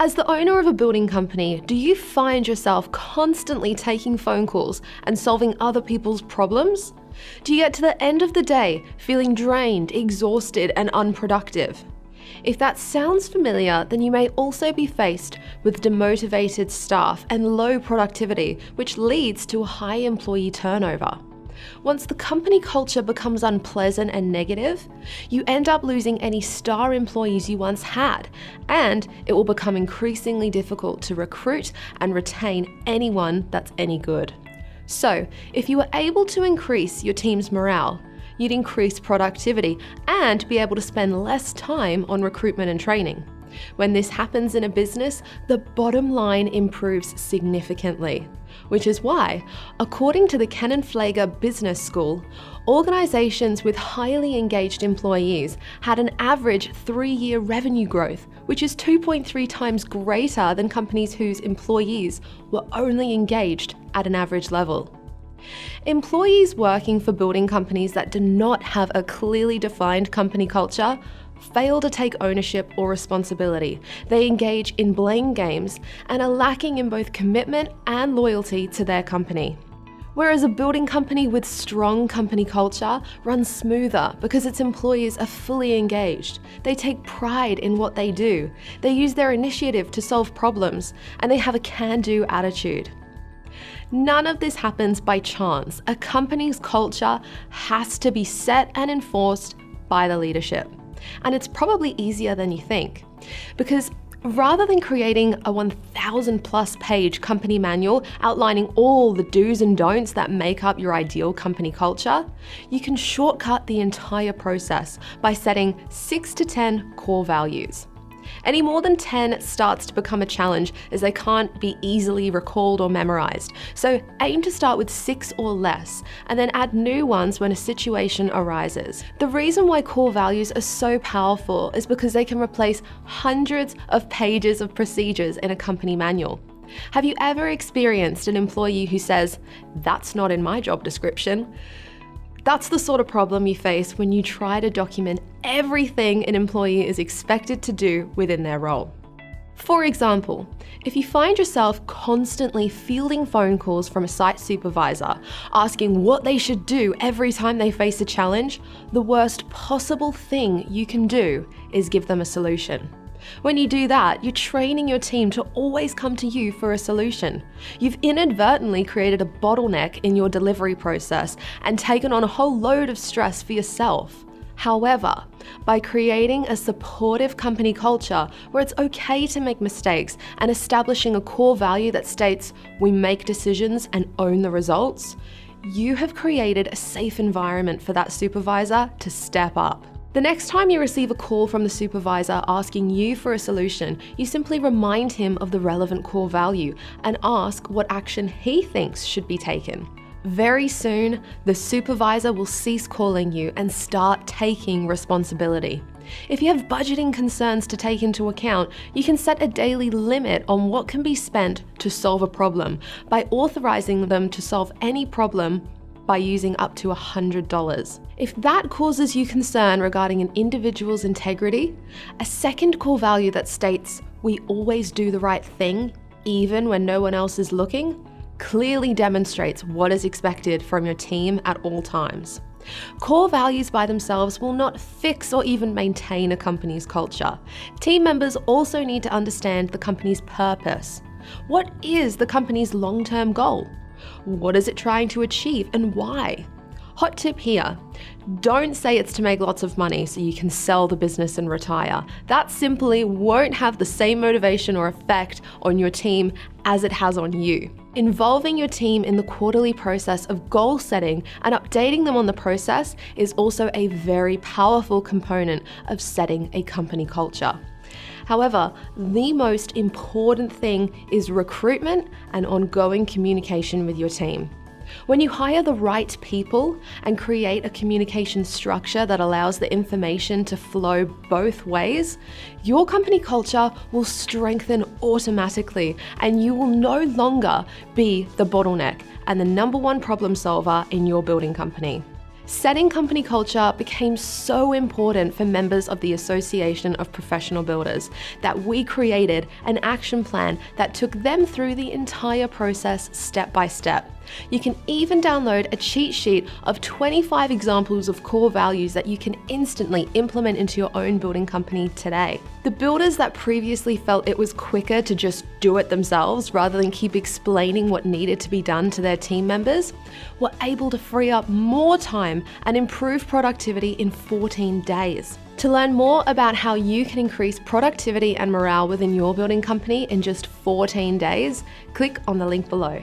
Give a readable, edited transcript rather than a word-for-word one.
As the owner of a building company, do you find yourself constantly taking phone calls and solving other people's problems? Do you get to the end of the day feeling drained, exhausted, and unproductive? If that sounds familiar, then you may also be faced with demotivated staff and low productivity, which leads to a high employee turnover. Once the company culture becomes unpleasant and negative, you end up losing any star employees you once had, and it will become increasingly difficult to recruit and retain anyone that's any good. So, if you were able to increase your team's morale, you'd increase productivity and be able to spend less time on recruitment and training. When this happens in a business, the bottom line improves significantly, which is why, according to the Cannon-Flager Business School, organizations with highly engaged employees had an average 3-year revenue growth, which is 2.3 times greater than companies whose employees were only engaged at an average level. Employees working for building companies that do not have a clearly defined company culture fail to take ownership or responsibility. They engage in blame games and are lacking in both commitment and loyalty to their company. Whereas a building company with strong company culture runs smoother because its employees are fully engaged. They take pride in what they do. They use their initiative to solve problems, and they have a can-do attitude. None of this happens by chance. A company's culture has to be set and enforced by the leadership. And it's probably easier than you think, because rather than creating a 1,000+ page company manual outlining all the do's and don'ts that make up your ideal company culture, you can shortcut the entire process by setting 6 to 10 core values. Any more than 10 starts to become a challenge, as they can't be easily recalled or memorized. So aim to start with 6 or less, and then add new ones when a situation arises. The reason why core values are so powerful is because they can replace hundreds of pages of procedures in a company manual. Have you ever experienced an employee who says, "That's not in my job description"? That's the sort of problem you face when you try to document everything an employee is expected to do within their role. For example, if you find yourself constantly fielding phone calls from a site supervisor asking what they should do every time they face a challenge, the worst possible thing you can do is give them a solution. When you do that, you're training your team to always come to you for a solution. You've inadvertently created a bottleneck in your delivery process and taken on a whole load of stress for yourself. However, by creating a supportive company culture where it's okay to make mistakes and establishing a core value that states we make decisions and own the results, you have created a safe environment for that supervisor to step up. The next time you receive a call from the supervisor asking you for a solution, you simply remind him of the relevant core value and ask what action he thinks should be taken. Very soon, the supervisor will cease calling you and start taking responsibility. If you have budgeting concerns to take into account, you can set a daily limit on what can be spent to solve a problem by authorizing them to solve any problem by using up to $100. If that causes you concern regarding an individual's integrity, a second core value that states we always do the right thing, even when no one else is looking, clearly demonstrates what is expected from your team at all times. Core values by themselves will not fix or even maintain a company's culture. Team members also need to understand the company's purpose. What is the company's long-term goal? What is it trying to achieve and why? Hot tip here, don't say it's to make lots of money so you can sell the business and retire. That simply won't have the same motivation or effect on your team as it has on you. Involving your team in the quarterly process of goal setting and updating them on the process is also a very powerful component of setting a company culture. However, the most important thing is recruitment and ongoing communication with your team. When you hire the right people and create a communication structure that allows the information to flow both ways, your company culture will strengthen automatically and you will no longer be the bottleneck and the #1 problem solver in your building company. Setting company culture became so important for members of the Association of Professional Builders that we created an action plan that took them through the entire process step by step. You can even download a cheat sheet of 25 examples of core values that you can instantly implement into your own building company today. The builders that previously felt it was quicker to just do it themselves rather than keep explaining what needed to be done to their team members were able to free up more time and improve productivity in 14 days. To learn more about how you can increase productivity and morale within your building company in just 14 days, click on the link below.